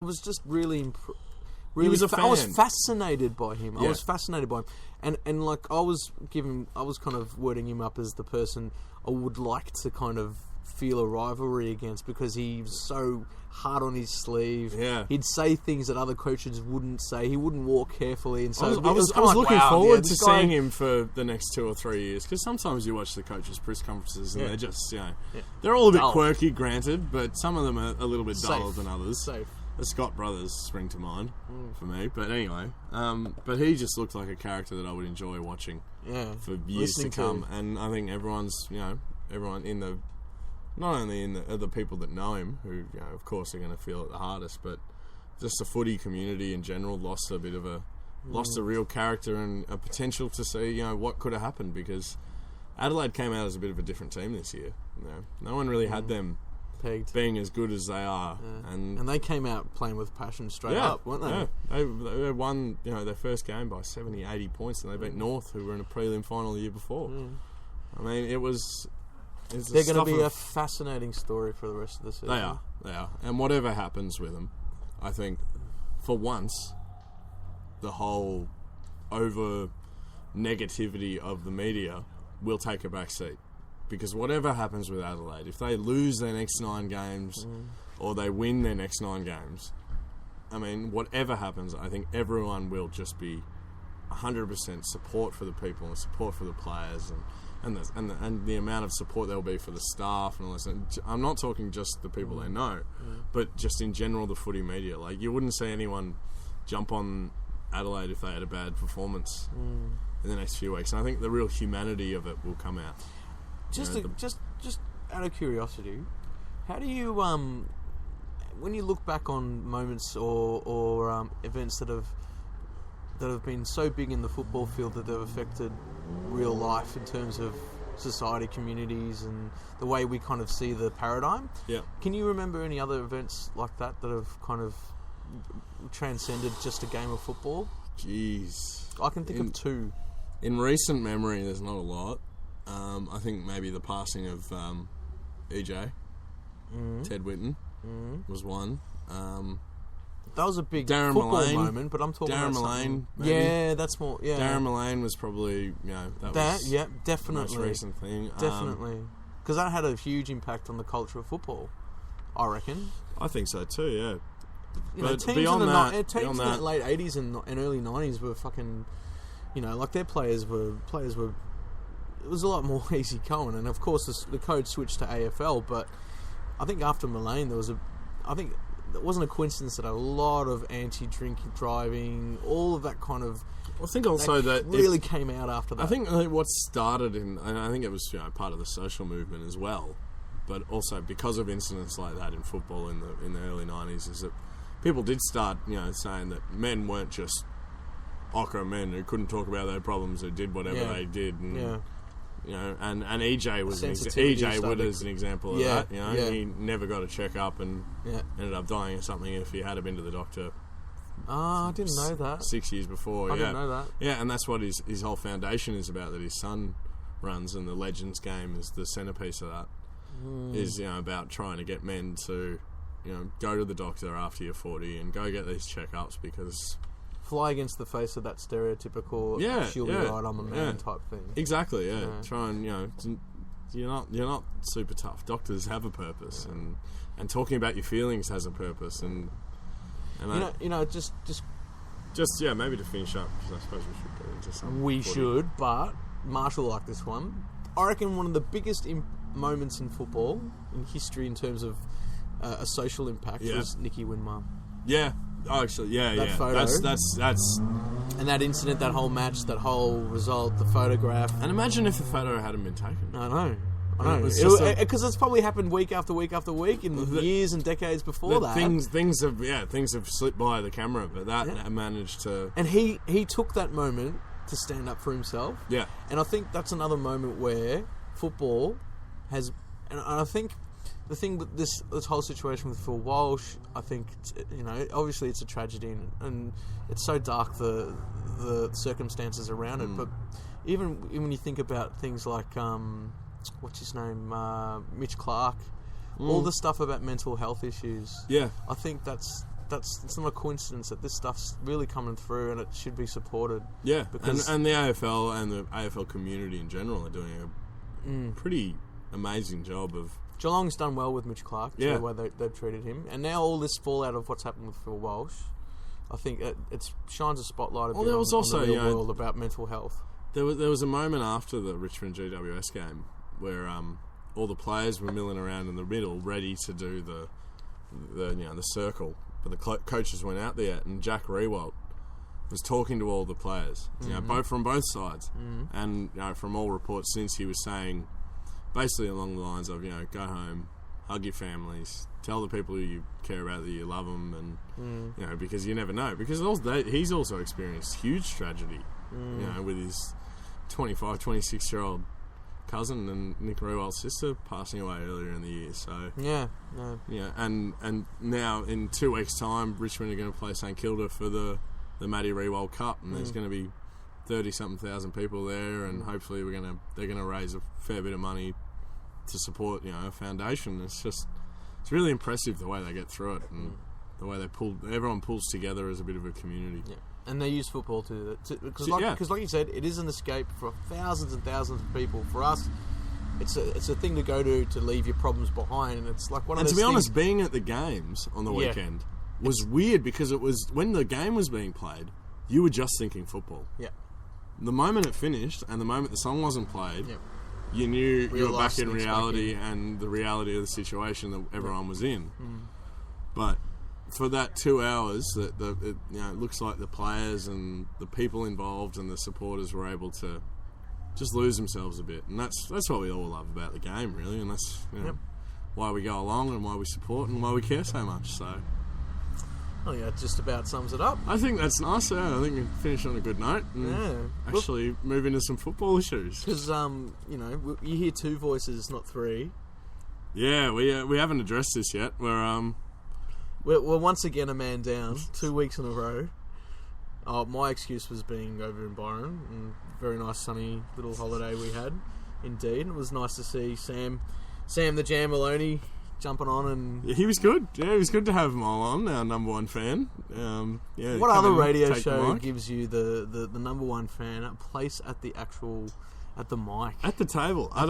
was just really He was a fan. I was fascinated by him. Yeah. I was fascinated by him, and like I was kind of wording him up as the person I would like to kind of feel a rivalry against, because he was so hard on his sleeve. Yeah. He'd say things that other coaches wouldn't say. He wouldn't walk carefully, and so I was kinda like, looking wow, forward yeah, to this guy- seeing him for the next 2 or 3 years, because sometimes you watch the coaches' press conferences and Yeah. they're just, Yeah. they're all a bit Dull. quirky, granted, but some of them are a little bit duller Safe. than others. Safe. The Scott brothers spring to mind for me, but anyway, but he just looked like a character that I would enjoy watching for years to Listening come, and I think everyone's, everyone in the, not only in the people that know him, who of course are going to feel it the hardest, but just the footy community in general lost a real character and a potential to see what could have happened, because Adelaide came out as a bit of a different team this year. No one really had them pegged, being as good as they are, and they came out playing with passion straight up, weren't they? Yeah, they won their first game by 70, 80 points, and they beat North, who were in a prelim final the year before. I mean, they're going to be a fascinating story for the rest of the season. They are, and whatever happens with them, I think for once the whole over negativity of the media will take a back seat. Because whatever happens with Adelaide, if they lose their next 9 games or they win their next 9 games, I mean, whatever happens, I think everyone will just be 100% support for the people and support for the players and the amount of support there'll be for the staff and all this. And I'm not talking just the people they know, but just in general the footy media. Like, you wouldn't see anyone jump on Adelaide if they had a bad performance in the next few weeks. And I think the real humanity of it will come out. Just out of curiosity, how do you when you look back on moments or events that have been so big in the football field that they've affected real life in terms of society, communities, and the way we kind of see the paradigm? Yeah. Can you remember any other events like that have kind of transcended just a game of football? Jeez, I can think of 2. In recent memory, there's not a lot. I think maybe the passing of EJ, Ted Whitten, was one. That was a big Darren football Mullane, moment, but I'm talking Darren about Mullane, something. maybe. Yeah, that's more. Yeah, Darren Mullane was probably definitely the most recent thing. Definitely, because that had a huge impact on the culture of football, I reckon. I think so too. Yeah. Teams beyond in that, in the late 80s and early 90s were fucking, like their players were. It was a lot more easy going, and of course the code switched to AFL. But I think after Mullane, it wasn't a coincidence that a lot of anti-drinking, driving, all of that kind of. I think also that really came out after that. I think what started and I think it was part of the social movement as well, but also because of incidents like that in football in the early 90s, is that people did start saying that men weren't just ochre men who couldn't talk about their problems, who did whatever they did, and and EJ was EJ Wood is an example of that. He never got a checkup and ended up dying of something if he had been to the doctor. I didn't know that. 6 years before. I didn't know that. Yeah, and that's what his whole foundation is about, that his son runs, and the Legends game is the centerpiece of that. Is about trying to get men to go to the doctor after you're 40 and go get these checkups, because fly against the face of that stereotypical she'll be right, I'm a man type thing. Exactly, yeah. Try and you're not super tough. Doctors have a purpose, and talking about your feelings has a purpose, and just maybe to finish up, because I suppose we should go into some. We should, but Marshall liked this one. I reckon one of the biggest moments in football in history in terms of a social impact was Nicky Winmar. Yeah. Oh, actually, that photo. That's and that incident, that whole match, that whole result, the photograph. And imagine if the photo hadn't been taken. I know. Because it's probably happened week after week after week in years and decades before that. Things have slipped by the camera, but that managed to. And he took that moment to stand up for himself. Yeah. And I think that's another moment where football has, and I think. The thing with this whole situation with Phil Walsh, I think, obviously it's a tragedy and it's so dark, the circumstances around it. But even when you think about things like, what's his name, Mitch Clark, all the stuff about mental health issues. Yeah, I think that's it's not a coincidence that this stuff's really coming through and it should be supported. Yeah, because and the AFL and the AFL community in general are doing a pretty amazing job of... Geelong's done well with Mitch Clark, yeah. the way they've treated him. And now all this fallout of what's happened with Phil Walsh, I think it shines a spotlight there was also, on the real world about mental health. There was a moment after the Richmond GWS game where all the players were milling around in the middle, ready to do the circle, but the coaches weren't out there, and Jack Rewalt was talking to all the players, both from both sides, and from all reports since, he was saying basically along the lines of, go home, hug your families, tell the people who you care about that you love them, and because you never know, because he's also experienced huge tragedy, with his 25, 26-year-old cousin and Nick Rewalt's sister passing away earlier in the year. So and now in 2 weeks' time, Richmond are going to play St Kilda for the Matty Rewalt Cup, and there's going to be 30-something thousand people there, and hopefully they're going to raise a fair bit of money to support a foundation. It's really impressive the way they get through it, and the way everyone pulls together as a bit of a community. Yeah. And they use football because like you said, it is an escape for thousands and thousands of people. For us, it's a thing to go to leave your problems behind, and it's like one of those things. And to be honest, being at the games on the weekend was weird, because it was when the game was being played, you were just thinking football. Yeah. The moment it finished and the moment the song wasn't played, you knew you were back in reality and the reality of the situation that everyone was in. But for that 2 hours, it looks like the players and the people involved and the supporters were able to just lose themselves a bit, and that's what we all love about the game, really, and that's why we go along and why we support and why we care so much. So, it just about sums it up. I think that's nice. I think we finished on a good note and actually move into some football issues, because you hear two voices, not three. Yeah, we haven't addressed this yet. We're once again a man down, 2 weeks in a row. My excuse was being over in Byron, and very nice sunny little holiday we had. Indeed, it was nice to see Sam the Jam Maloney jumping on, and he was good. Yeah, it was good to have him all on, our number one fan. What other radio show gives you the number one fan a place at the mic, at the table? I'd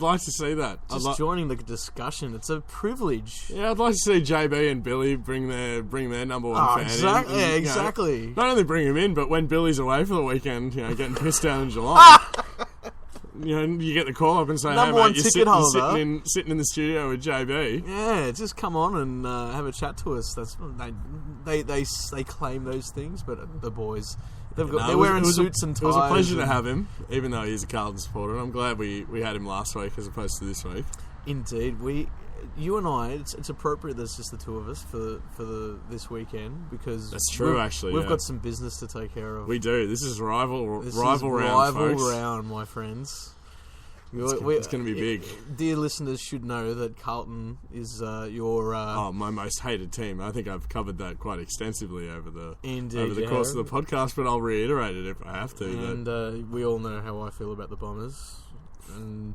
like to see that. Just joining the discussion. It's a privilege. Yeah, I'd like to see JB and Billy bring their number one fan. Exactly. In. Yeah, exactly. Not only bring him in, but when Billy's away for the weekend, getting pissed down in July. You get the call up and say, number "Hey, mate, you're sitting in the studio with JB." Yeah, just come on and have a chat to us. That's they claim those things, but the boys. They're wearing suits and ties. It was a pleasure to have him, even though he's a Carlton supporter. And I'm glad we had him last week as opposed to this week. Indeed, you and I. It's appropriate that it's just the two of us for this weekend, because that's true. We've got some business to take care of. We do. This is rival round, folks. Round, my friends. It's going to be big. Dear listeners should know that Carlton is your... my most hated team. I think I've covered that quite extensively over the course of the podcast, but I'll reiterate it if I have to. And we all know how I feel about the Bombers. And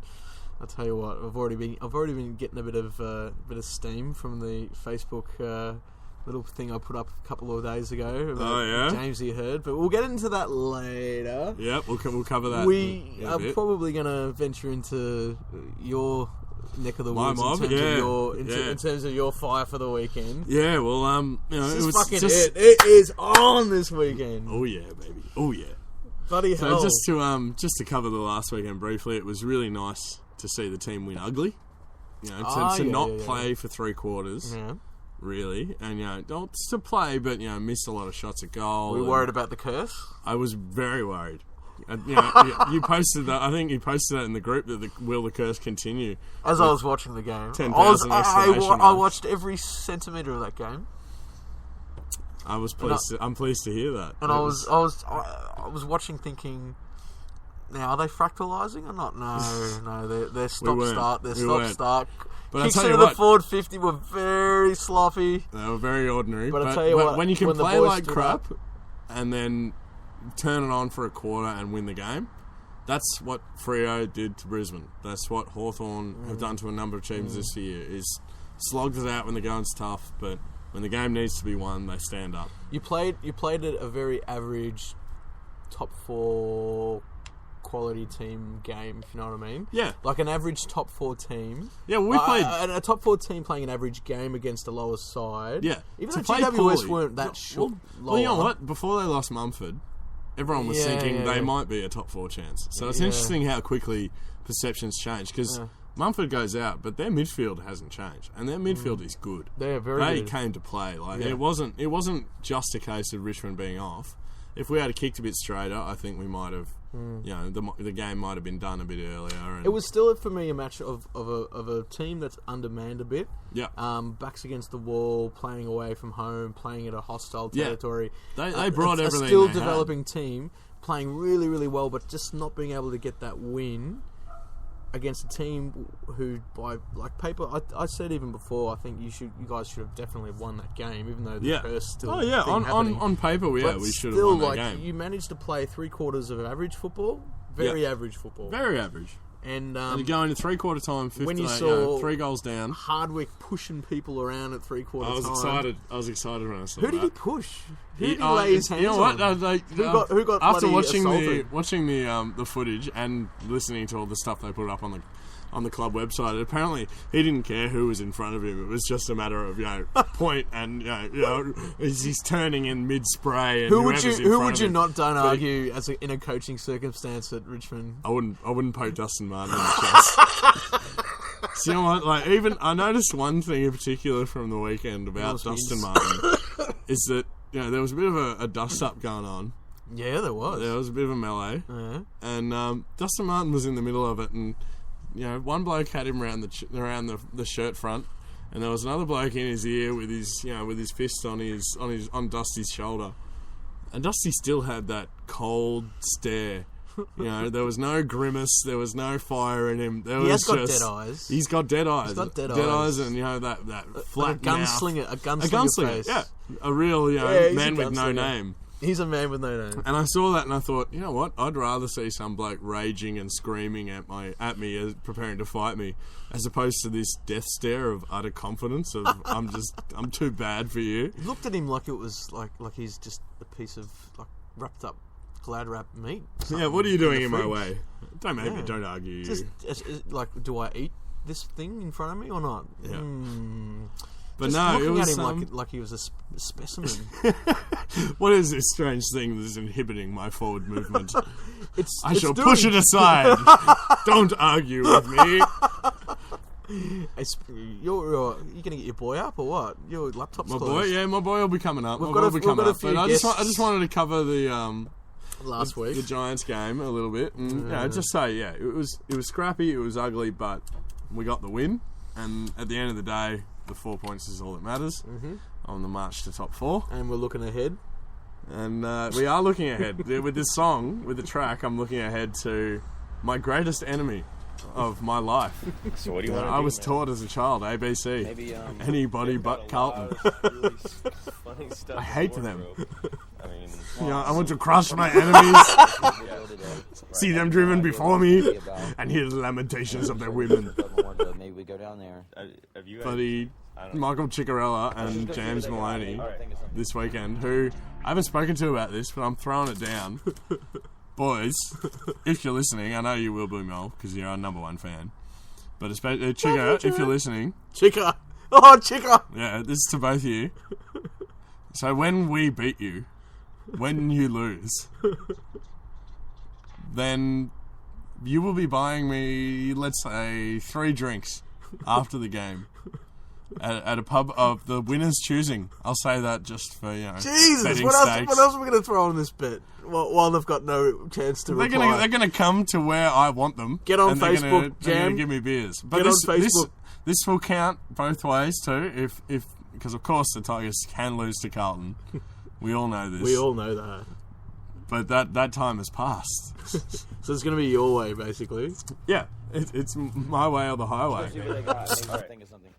I'll tell you what, I've already been getting a bit of steam from the Facebook little thing I put up a couple of days ago about Jamesy Hurd, but we'll get into that later. Yeah, we'll cover that. We are probably going to venture into your neck of the woods in terms of your fire for the weekend. Yeah, well, it is on this weekend. Oh yeah, baby. Oh yeah. Bloody hell. So just to cover the last weekend briefly, it was really nice to see the team win ugly. To not play for 3 quarters. Yeah. Really, and not to play, but missed a lot of shots at goal. Were you worried about the curse? I was very worried. You posted that. I think you posted that in the group that will the curse continue? As I was watching the game, 10,000 I watched every centimetre of that game. I was pleased. I'm pleased to hear that. And I was watching, thinking, now are they fractalising or not? No, they're stop-start. They're stop-start. But kicks into the forward 50 were very sloppy. They were very ordinary. But I tell you what, when you can play like crap and then turn it on for a quarter and win the game, that's what Freo did to Brisbane. That's what Hawthorn have done to a number of teams this year. Is slogged it out when the going's tough, but When the game needs to be won, they stand up. You played at a very average top 4 quality team game, if you know what I mean. Yeah. Like an average top 4 team. Yeah, well, we played... a top 4 team playing an average game against a lower side. Yeah. Even though GWS weren't that short. Well, you know what? Before they lost Mumford, everyone was thinking they might be a top 4 chance. So it's interesting how quickly perceptions change, because Mumford goes out, but their midfield hasn't changed, and their midfield is good. They're very good. They came to play. Like it wasn't just a case of Richmond being off. If we had kicked a bit straighter, I think we might have. You know, the game might have been done a bit earlier. And it was still, for me, a match of a team that's undermanned a bit. Yeah. Backs against the wall, playing away from home, playing at a hostile territory. They brought everything. A still developing team, playing really, really well, but just not being able to get that win against a team who, by like paper, I said even before, I think you guys should have definitely won that game, even though the curse still. Oh yeah, on paper, we should have won that game. You managed to play 3/4 of average football, average football, very average. And you go into 3/4 time, 50, when you saw 3 goals down, Hardwick pushing people around at 3/4 time. I was excited when I saw Who did he push? Who did he lay his hands on? You know what? Who got after watching the footage and listening to all the stuff they put up on the club website, apparently he didn't care who was in front of him. It was just a matter of point, and he's turning in mid spray. Who would you not argue as in a coaching circumstance at Richmond? I wouldn't poke Dustin Martin in the chest. So you know what? Like, even I noticed one thing in particular from the weekend about Dustin Martin is that there was a bit of a dust up going on. Yeah, there was. There was a bit of a melee, and Dustin Martin was in the middle of it, and one bloke had him around the shirt front, and there was another bloke in his ear with his fist on Dusty's shoulder, and Dusty still had that cold stare. There was no grimace, there was no fire in him. He has got dead eyes. He's got dead eyes. He's got dead eyes, and that flat mouth. A gunslinger face. Yeah, a real man with no name. He's a man with no name. And I saw that and I thought, you know what? I'd rather see some bloke raging and screaming at me as preparing to fight me, as opposed to this death stare of utter confidence of I'm too bad for you. He looked at him like it was like he's just a piece of wrapped up glad wrap meat. Yeah, what are you doing in my way? Don't argue. Just do I eat this thing in front of me or not? Yeah. But just no, looking at him like he was a specimen. What is this strange thing that is inhibiting my forward movement? I shall push it aside. Don't argue with me. You're going to get your boy up or what? Your laptop's closed. My boy will be coming up. We've got a few guests. I just wanted to cover the last week the Giants game a little bit, and just say it was scrappy, it was ugly, but we got the win, and at the end of the day, the 4 points is all that matters on the march to top 4, and we're looking ahead. And we are looking ahead with this song, with the track. I'm looking ahead to my greatest enemy of my life. So what do you want to do? I was taught as a child ABC. Maybe, anybody but Carlton. Really funny stuff I hate them. I mean, I want to crush my enemies, see them driven before me, and hear the lamentations of their women. Maybe we go down there. Buddy Michael Ciccarella and James Maloney this weekend, who I haven't spoken to about this, but I'm throwing it down. Boys, if you're listening, I know you will, Blue Mel, because you're our #1 fan. But especially Chicka, if you're listening, Chicka, oh Chicka, yeah, this is to both of you. So when we beat you, when you lose, then you will be buying me, let's say, 3 drinks after the game. At a pub of the winner's choosing. I'll say that just for, Jesus, what else are we going to throw on this bit? While they've got no chance to reply. They're going to come to where I want them. Get on Facebook, They're going to give me beers. But Get on Facebook. This will count both ways too, because of course the Tigers can lose to Carlton. We all know this. We all know that. But that time has passed. So it's going to be your way, basically. Yeah, it's my way or the highway. Think of something.